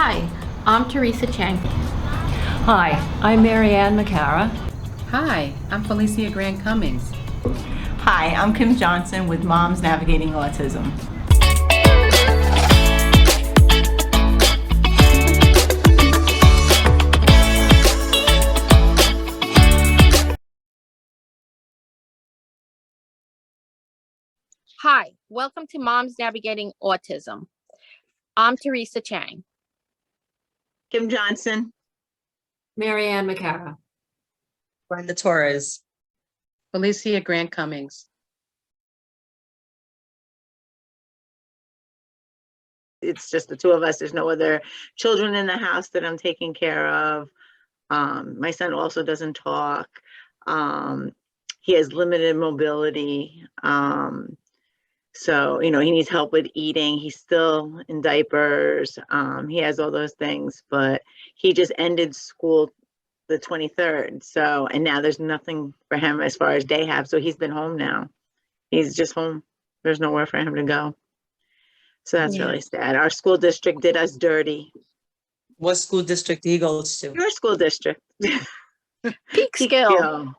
Hi, I'm Teresa Chang. Hi, I'm Mary Ann McCara. Hi, I'm Felicia Grant Cummings. Hi, I'm Kim Johnson with Moms Navigating Autism. Hi, welcome to Moms Navigating Autism. I'm Teresa Chang. Kim Johnson. Mary Ann McCara. Brenda Torres. Felicia Grant Cummings. It's just the two of us. There's no other children in the house that I'm taking care of. My son also doesn't talk. He has limited mobility. So, he needs help with eating. He's still in diapers. He has all those things, but he just ended school the 23rd. So, and now there's nothing for him as far as day have. So he's been home now. He's just home. There's nowhere for him to go. So that's really sad. Our school district did us dirty. What school district he goes to? Your school district. Peekskill.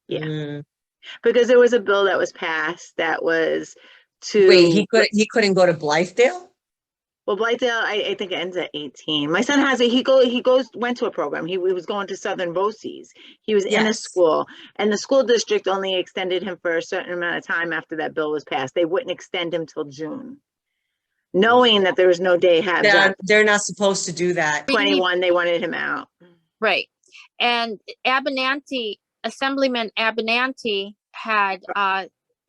Yeah. Because there was a bill that was passed that was to... Wait, he couldn't go to Blythedale? Well, Blythedale, I think it ends at 18. My son has went to a program. He was going to Southern BOCES. He was in a school, and the school district only extended him for a certain amount of time after that bill was passed. They wouldn't extend him till June, knowing that there was no day have. They're not supposed to do that. 21, they wanted him out. Right. And Assemblyman Abenanti had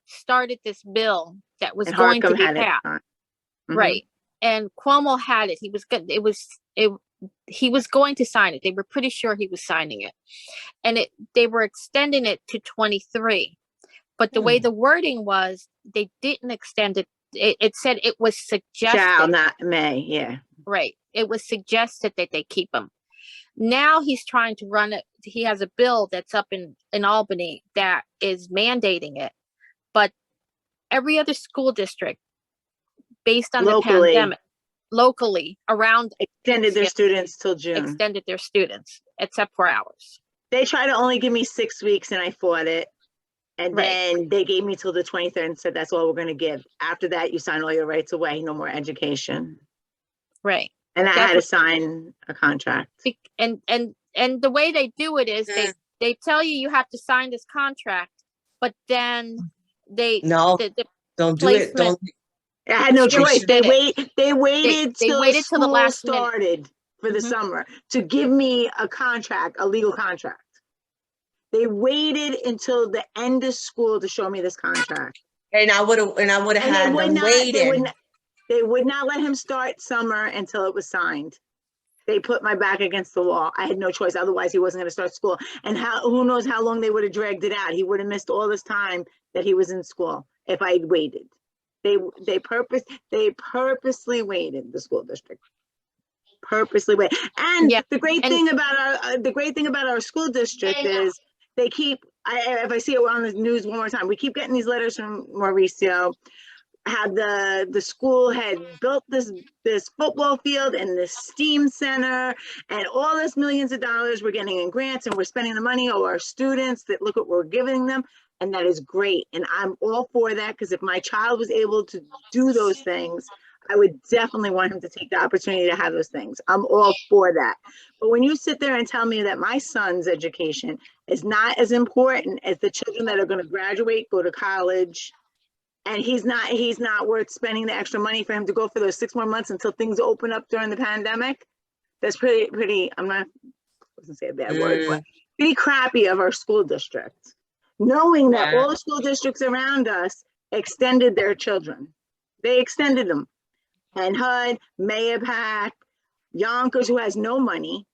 started this bill that was going to be passed. Mm-hmm. Right. And Cuomo had it. He was good. He was going to sign it. They were pretty sure he was signing it. And they were extending it to 23. But the way the wording was, they didn't extend it. It said it was suggested. Shall, not may, yeah. Right. It was suggested that they keep him. Now he's trying to run it. He has a bill that's up in Albany that is mandating it. But every other school district, based on the pandemic, locally around, extended their students till June. Extended their students, except for ours. They tried to only give me 6 weeks, and I fought it. And then they gave me till the 23rd and said, that's all we're going to give. After that, you sign all your rights away. No more education. Right. And I had to sign a contract. And the way they do it is they tell you have to sign this contract, but then don't do it. Don't. I had no choice. They waited till the last started for the summer to give me a contract, a legal contract. They waited until the end of school to show me this contract. And I would have had them waiting. They would not let him start summer until it was signed. They put my back against the wall. I had no choice. Otherwise, he wasn't going to start school. And who knows how long they would have dragged it out. He would have missed all this time that he was in school if I'd waited. They purposely waited, the school district. Purposely waited. And the great thing about our school district is they keep, if I see it on the news one more time, we keep getting these letters from Mauricio, how the school had built this football field and this STEAM center and all this millions of dollars we're getting in grants, and we're spending the money on our students, that look what we're giving them. And that is great. And I'm all for that, because if my child was able to do those things, I would definitely want him to take the opportunity to have those things. I'm all for that. But when you sit there and tell me that my son's education is not as important as the children that are going to graduate, go to college, and he's not worth spending the extra money for him to go for those 6 more months until things open up during the pandemic, that's pretty, I wasn't gonna say a bad word, but pretty crappy of our school district. Knowing that all the school districts around us extended their children. They extended them. And HUD, Mayapack, Yonkers, who has no money,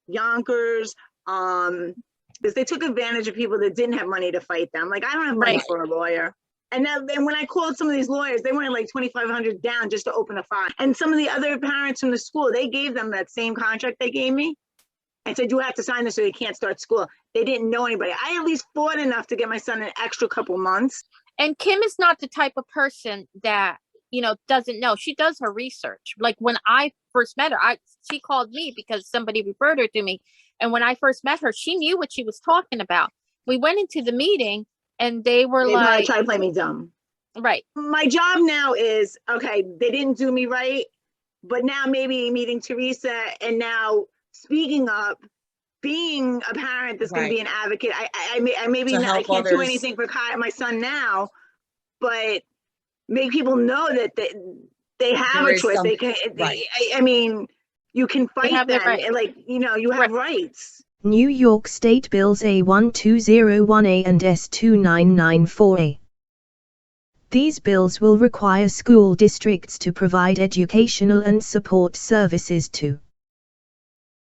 Yonkers, because they took advantage of people that didn't have money to fight them. Like, I don't have money for a lawyer. And then when I called some of these lawyers, they wanted like $2,500 down just to open a file. And some of the other parents from the school, they gave them that same contract they gave me and said, you have to sign this or you can't start school. They didn't know anybody. I at least fought enough to get my son an extra couple months. And Kim is not the type of person that doesn't know. She does her research. Like when I first met her, she called me because somebody referred her to me. And when I first met her, she knew what she was talking about. We went into the meeting and they were like, trying to play me dumb. Right. My job now is, okay, they didn't do me right, but now maybe meeting Teresa and now speaking up, being a parent that's going to be an advocate. I can't do anything for my son now, but make people know that they have a choice. They can. I mean, you can fight them, right. And you have rights. New York State Bills A1201A and S2994A. These bills will require school districts to provide educational and support services to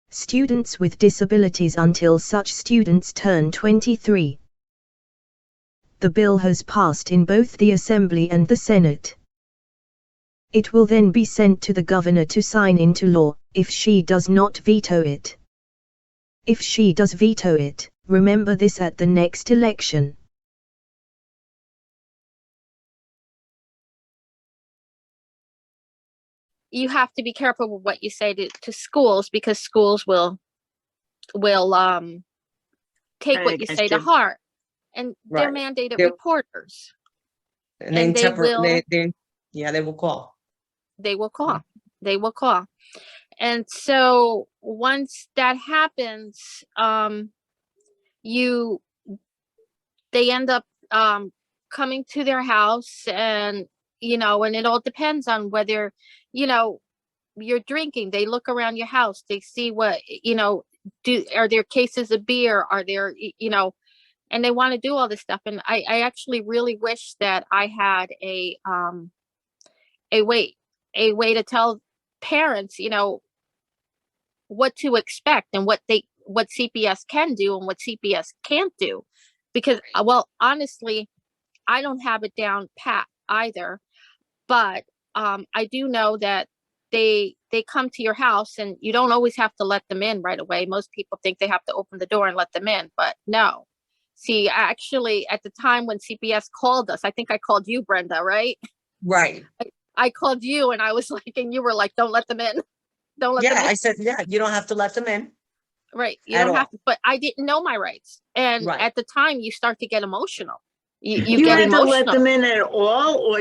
students with disabilities until such students turn 23. The bill has passed in both the Assembly and the Senate. It will then be sent to the governor to sign into law, if she does not veto it. If she does veto it, remember this at the next election. You have to be careful with what you say to schools, because schools will take what you say to heart, and they're mandated reporters, and they will call. They will call. And so once that happens, they end up coming to their house, and and it all depends on whether you're drinking. They look around your house, they see what are there cases of beer, are there and they want to do all this stuff. And I actually really wish that I had a way to tell parents what to expect and what CPS can do and what CPS can't do, because honestly, I don't have it down pat either, but I do know that they come to your house, and you don't always have to let them in right away. Most people think they have to open the door and let them in, but no. See, actually, at the time when CPS called us, I think I called you, Brenda, right? Right. I called you, and I was like, and you were like, don't let them in. Don't let them in. I said, you don't have to let them in. Right. You don't have to, but I didn't know my rights. And at the time, you start to get emotional. You get emotional. To let them in at all, or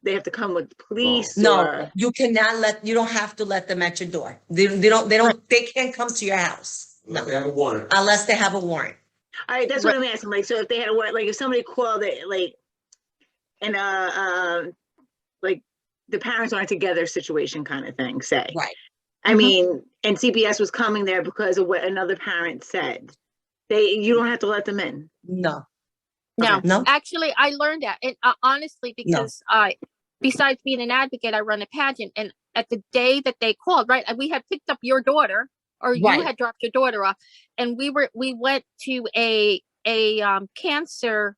they have to come with police? No, you cannot you don't have to let them at your door. They can't come to your house. No. They have a warrant. Unless they have a warrant. All right, that's what I'm asking. Like, so if they had a warrant, like if somebody called it, like, and like the parents aren't together situation kind of thing, say. Right. I mean, and CPS was coming there because of what another parent said. You don't have to let them in. No. No. Actually, I learned that, and honestly, because besides being an advocate, I run a pageant, and at the day that they called, right, we had picked up your daughter, or you had dropped your daughter off, and we went to a cancer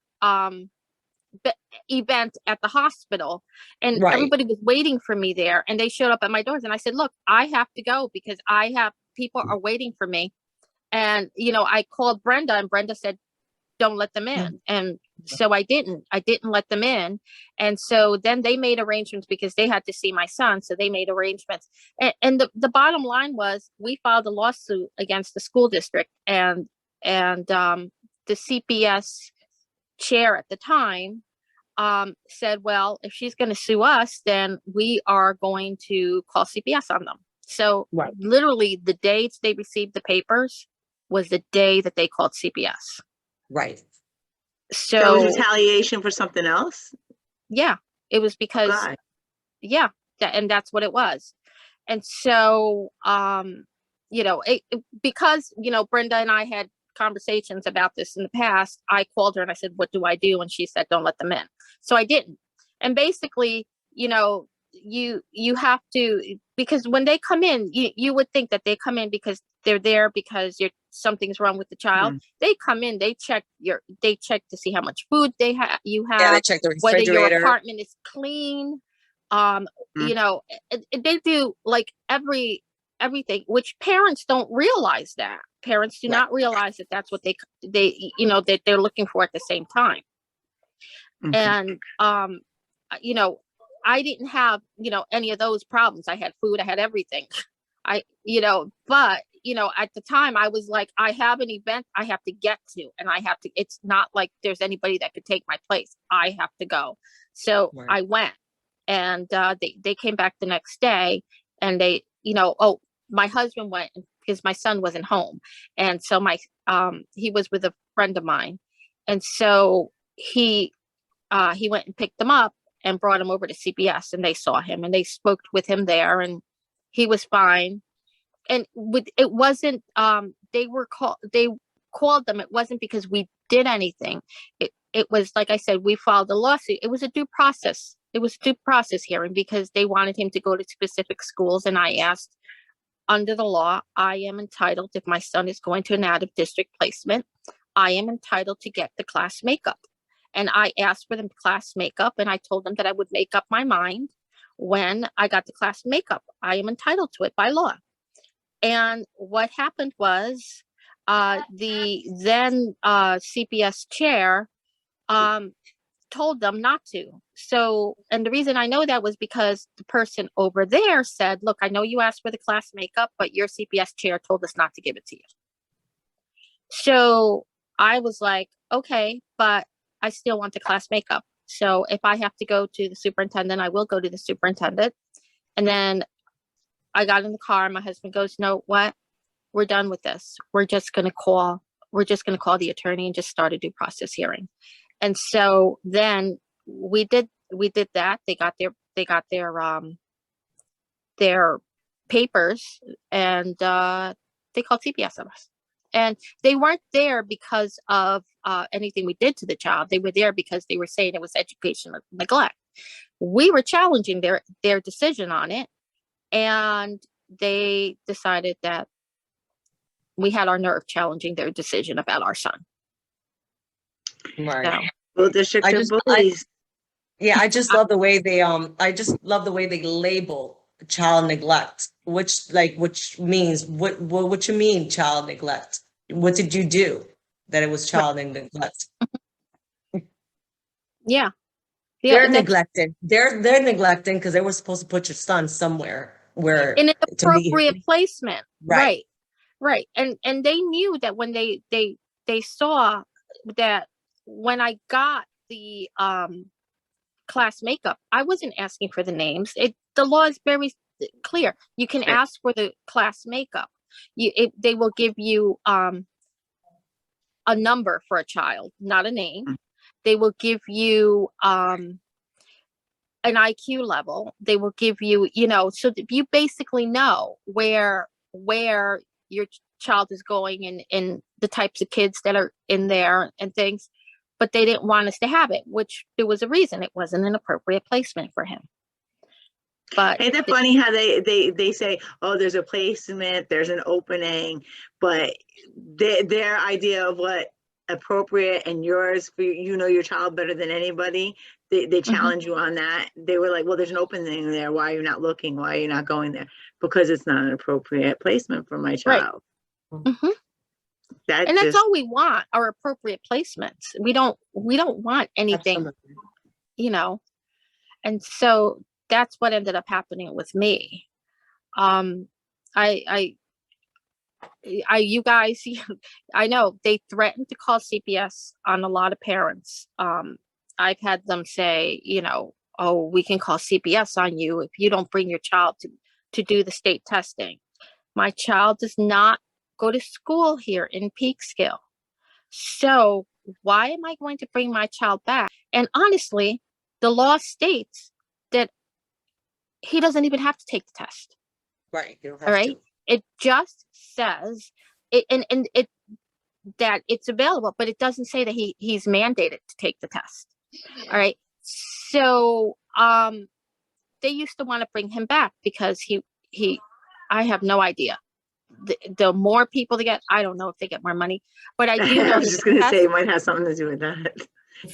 event at the hospital, and everybody was waiting for me there, and they showed up at my doors, and I said, look, I have to go because people are waiting for me. And I called Brenda, and Brenda said, don't let them in. And so I didn't let them in. And so then they made arrangements because they had to see my son. So they made arrangements. And the bottom line was, we filed a lawsuit against the school district, and the CPS chair at the time said, well, if she's going to sue us, then we are going to call CPS on them. So literally the day they received the papers was the day that they called CPS. Right. So it was retaliation for something else? Yeah, it was because, and that's what it was. And so, because, Brenda and I had conversations about this in the past, I called her and I said, what do I do? And she said, don't let them in. So I didn't. And basically, you have to, because when they come in, you would think that they come in because they're there because something's wrong with the child. They come in, they check to see how much food you have, they check the refrigerator, whether your apartment is clean. They do like everything, which parents don't realize that. Parents do not realize that that's what that they're looking for at the same time. And I didn't have, any of those problems. I had food, I had everything. But at the time I was like, I have an event I have to get to, and it's not like there's anybody that could take my place. I have to go. So Right. I went, and they came back the next day, and they, my husband went because my son wasn't home. And so he was with a friend of mine. And so he went and picked them up and brought him over to CPS, and they saw him and they spoke with him there, and he was fine. And it wasn't, they called them. It wasn't because we did anything. It was, like I said, we filed a lawsuit. It was a due process. It was a due process hearing because they wanted him to go to specific schools. And I asked, under the law, I am entitled, if my son is going to an out of district placement, I am entitled to get the class makeup. And I asked for the class makeup, and I told them that I would make up my mind when I got the class makeup. I am entitled to it by law. And what happened was the then CPS chair told them not to. So, and the reason I know that was because the person over there said, look, I know you asked for the class makeup, but your CPS chair told us not to give it to you. So I was like, okay, but I still want the class makeup. So if I have to go to the superintendent, I will go to the superintendent. And then I got in the car, and my husband goes, no, what? We're done with this. We're just going to call the attorney and just start a due process hearing. And so then we did that. They got their papers, and they called CPS on us. And they weren't there because of anything we did to the child. They were there because they were saying it was educational neglect. We were challenging their decision on it, and they decided that we had our nerve challenging their decision about our son. Right. So, Well, district of bullies. I just love the way they label child neglect, which means what you mean child neglect? What did you do that it was child neglect? yeah. They're neglecting. They're neglecting because they were supposed to put your son somewhere where in an appropriate placement. Right. Right. And they knew that when they saw that when I got the class makeup, I wasn't asking for the names. The law is very clear. You can ask for the class makeup. They will give you a number for a child, not a name. They will give you an IQ level. They will give you, so that you basically know where your child is going in the types of kids that are in there and things. But they didn't want us to have it, which there was a reason. It wasn't an appropriate placement for him. But ain't that funny how they say, oh, there's a placement, there's an opening, but their idea of what appropriate and yours for your child better than anybody, they challenge you on that. They were like, well, there's an opening there, why are you not looking, why are you not going there? Because it's not an appropriate placement for my child. Right. That's all we want, are appropriate placements. We don't want anything. Absolutely. And so that's what ended up happening with me. You guys, I know they threatened to call CPS on a lot of parents. I've had them say, oh, we can call CPS on you if you don't bring your child to do the state testing. My child does not go to school here in Peekskill. So why am I going to bring my child back? And honestly, the law states that he doesn't even have to take the test. Right. You don't have all right. to. It just says it, and it that it's available, but it doesn't say that he's mandated to take the test. All right. So they used to want to bring him back because I have no idea. The more people they get, I don't know if they get more money, but I do know. I was just going to say it might have something to do with that.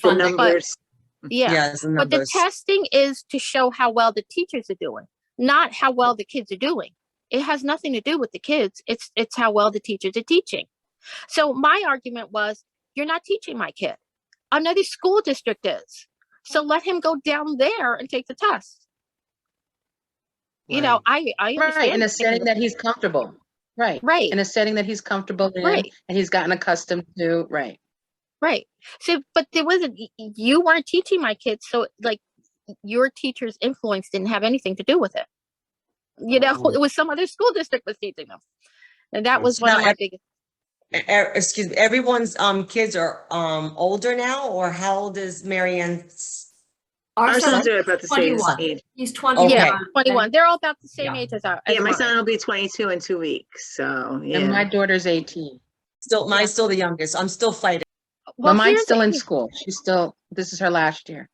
The numbers. But the testing is to show how well the teachers are doing, not how well the kids are doing. It has nothing to do with the kids. It's how well the teachers are teaching. So my argument was, you're not teaching my kid. Another school district is. So let him go down there and take the test. You know, I Right, understand. in a setting that he's comfortable. Right, Right, in a setting that he's comfortable in right, and he's gotten accustomed to, right. right. So, but there wasn't, you weren't teaching my kids. So like your teacher's influence didn't have anything to do with it. You know, Oh. it was some other school district was teaching them. And that was So one now, of my biggest. excuse me, everyone's kids are older now, or how old is Marianne's? Our Our sons son are about the is same 21. age. He's 21. Yeah, Okay. 21. They're all about the same Yeah. age as our, Yeah, as my mine. son will be 22 in 2 weeks, so, And my yeah. daughter's 18. Still, Yeah. mine's still the youngest. I'm still fighting. Well, But mine's here's still in school. She's still, this is her last year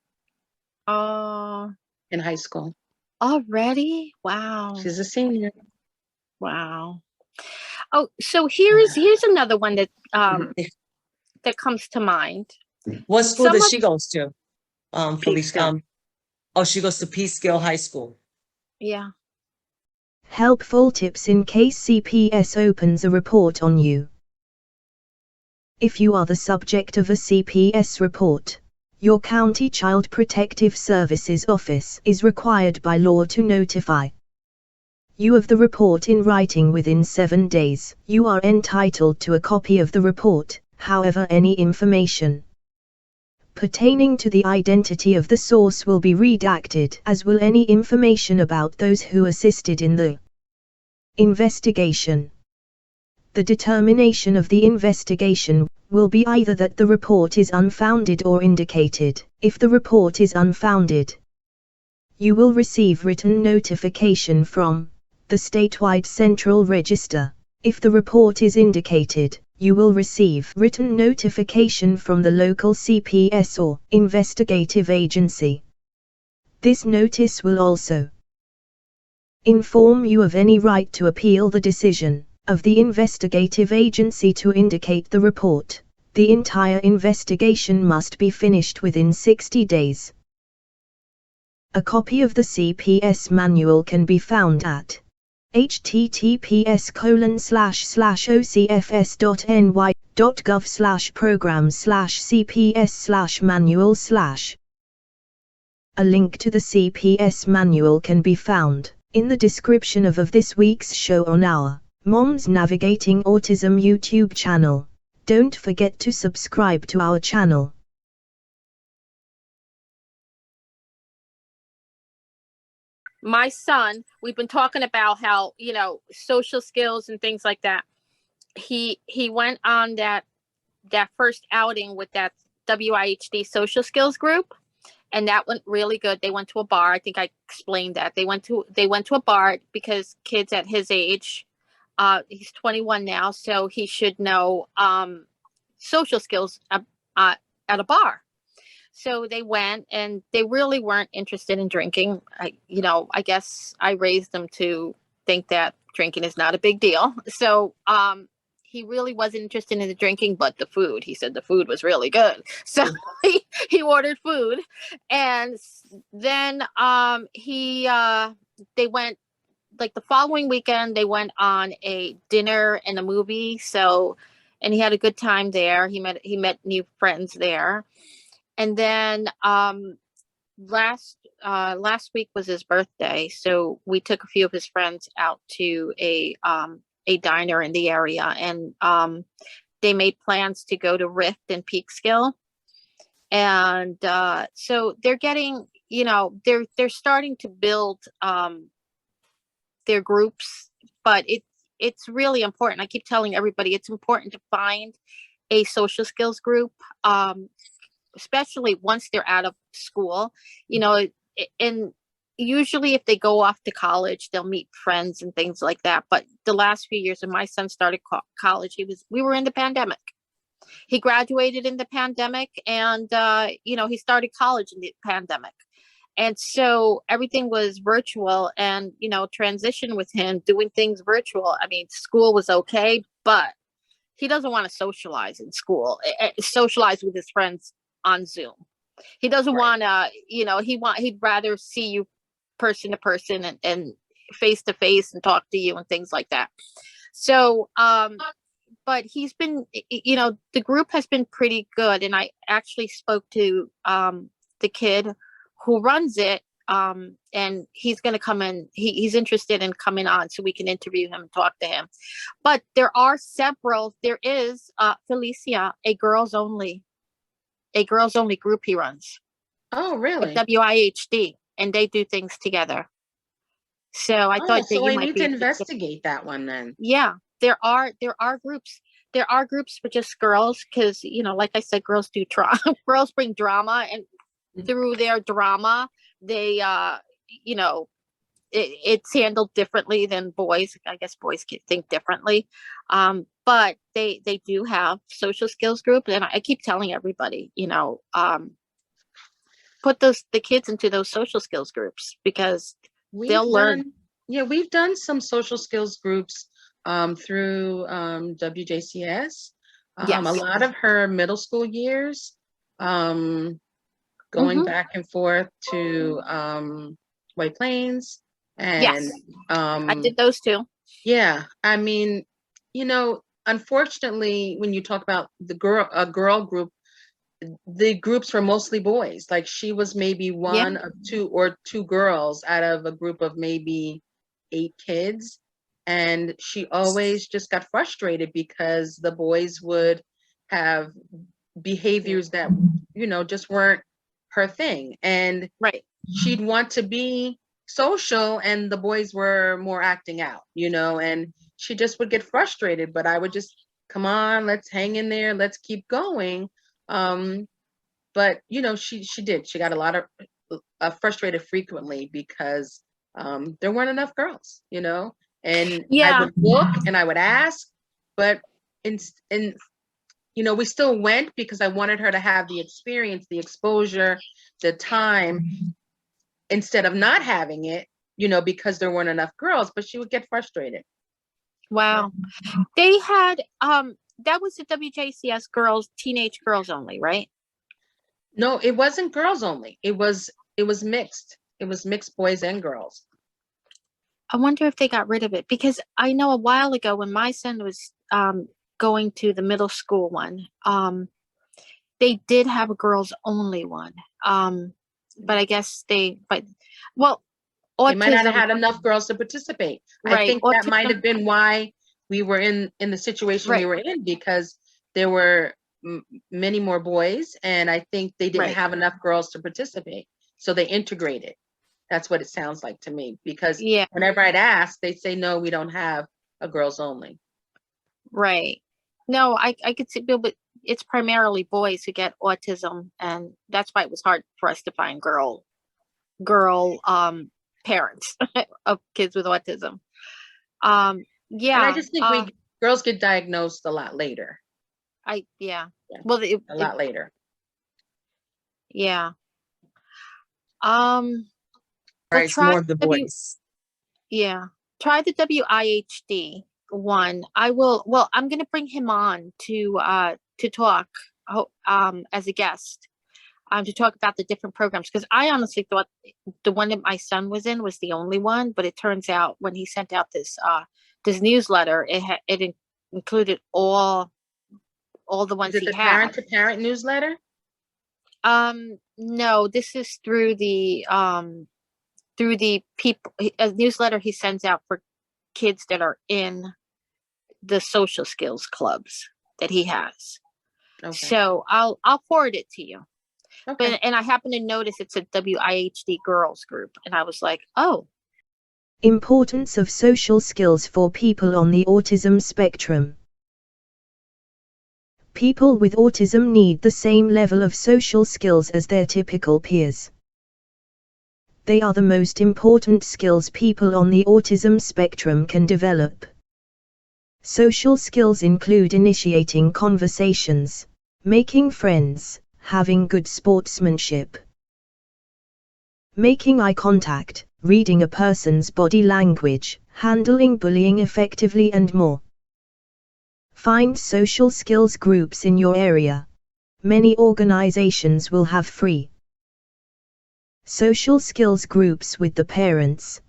in high school. already? Wow. She's a senior. Wow. Oh, so here's another one that Mhm. that comes to mind. What school Some does of- she goes to? Felicia. Peekskill. Oh, she goes to Peekskill High School. Yeah. Helpful tips in case CPS opens a report on you. If you are the subject of a CPS report, your County Child Protective Services Office is required by law to notify you of the report in writing within 7 days. You are entitled to a copy of the report, however any information pertaining to the identity of the source will be redacted, as will any information about those who assisted in the investigation. The determination of the investigation will be either that the report is unfounded or indicated. If the report is unfounded, you will receive written notification from the statewide central register. If the report is indicated, you will receive written notification from the local CPS or investigative agency. This notice will also inform you of any right to appeal the decision of the investigative agency to indicate the report. The entire investigation must be finished within 60 days. A copy of the CPS manual can be found at https://ocfs.ny.gov/programs/cps/manual/. A link to the CPS manual can be found in the description of this week's show on our Moms Navigating Autism YouTube channel. Don't forget to subscribe to our channel. My son, we've been talking about how, you know, social skills and things like that. He went on that first outing with that WIHD social skills group, and that went really good. They went to a bar. I think I explained that. They went to a bar because kids at his age, he's 21 now, so he should know social skills at a bar. So they went, and they really weren't interested in drinking. I guess I raised them to think that drinking is not a big deal. So he really wasn't interested in the drinking, but the food. He said the food was really good. So he ordered food, and then they went, like, the following weekend. They went on a dinner and a movie. So, and he had a good time there. He met new friends there. And then last week was his birthday, so we took a few of his friends out to a diner in the area, and they made plans to go to Rift and Peekskill. And so they're getting, they're starting to build their groups, but it's really important. I keep telling everybody it's important to find a social skills group, especially once they're out of school, and usually if they go off to college, they'll meet friends and things like that. But the last few years when my son started college, we were in the pandemic. He graduated in the pandemic, and he started college in the pandemic. And so everything was virtual, and, transition with him doing things virtual. I mean, school was okay, but he doesn't want to socialize in school, socialize with his friends on Zoom. He doesn't want to, he'd rather see you person to person and face to face and talk to you and things like that. So, but he's been, the group has been pretty good. And I actually spoke to the kid who runs it and he's going to come in. He's interested in coming on so we can interview him and talk to him. But there are several. There is Felicia, a girls only group he runs. Oh, really? At WIHD, and they do things together. So I thought that so you I might need be to interested. investigate that one then. Yeah, there are groups. There are groups for just girls because, you know, like I said, girls do girls bring drama, and through their drama, they, you know, it's handled differently than boys. I guess boys can think differently. But they do have social skills group, and I keep telling everybody, you know, put the kids into those social skills groups because they'll learn. Yeah, we've done some social skills groups through WJCS. Yes. A lot of her middle school years, going back and forth to White Plains, and Yes, I did those too. yeah, I mean, you know, unfortunately, when you talk about a girl group, the groups were mostly boys. Like she was maybe one of two girls out of a group of maybe 8 kids. And she always just got frustrated because the boys would have behaviors that, you know, just weren't her thing. And Right. she'd want to be social and the boys were more acting out, you know, and she just would get frustrated, but I would just, come on, let's hang in there, let's keep going. But you know, she got a lot of frustrated frequently because there weren't enough girls, you know, and I would look and I would ask, but in you know, we still went because I wanted her to have the experience, the exposure, the time, instead of not having it, you know, because there weren't enough girls, but she would get frustrated. Wow. They had that was the WJCS girls, teenage girls only, right? No, it wasn't girls only. It was mixed. It was mixed boys and girls. I wonder if they got rid of it because I know a while ago when my son was going to the middle school one, they did have a girls only one. But I guess they might not have had enough girls to participate. Right. I think that might have been why we were in the situation we were in, because there were many more boys, and I think they didn't have enough girls to participate, so they integrated. That's what it sounds like to me, because whenever I'd ask, they say, no, we don't have a girls only. Right. No, I could see, but it's primarily boys who get autism, and that's why it was hard for us to find girl parents of kids with autism. And I just think girls get diagnosed a lot later. Well, a lot later. Yeah. Right, it's more of the boys. Try the WIHD one. I'm going to bring him on to talk as a guest, to talk about the different programs, because I honestly thought the one that my son was in was the only one, but it turns out when he sent out this newsletter, it included all the ones he had. Is it the parent to parent newsletter? No, this is through the people, a newsletter he sends out for kids that are in the social skills clubs that he has. Okay. So I'll forward it to you. Okay. And I happen to notice it's a WIHD girls group, and I was like, oh. Importance of social skills for people on the autism spectrum. People with autism need the same level of social skills as their typical peers. They are the most important skills people on the autism spectrum can develop. Social skills include initiating conversations, making friends, having good sportsmanship, making eye contact, reading a person's body language, handling bullying effectively, and more. Find social skills groups in your area. Many organizations will have free social skills groups with the parents,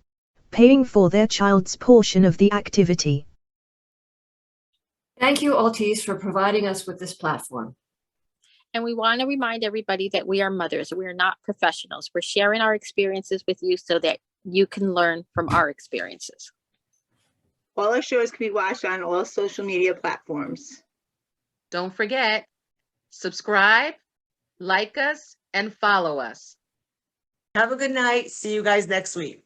paying for their child's portion of the activity. Thank you, Autis, for providing us with this platform. And we want to remind everybody that we are mothers. We are not professionals. We're sharing our experiences with you so that you can learn from our experiences. All our shows can be watched on all social media platforms. Don't forget, subscribe, like us, and follow us. Have a good night. See you guys next week.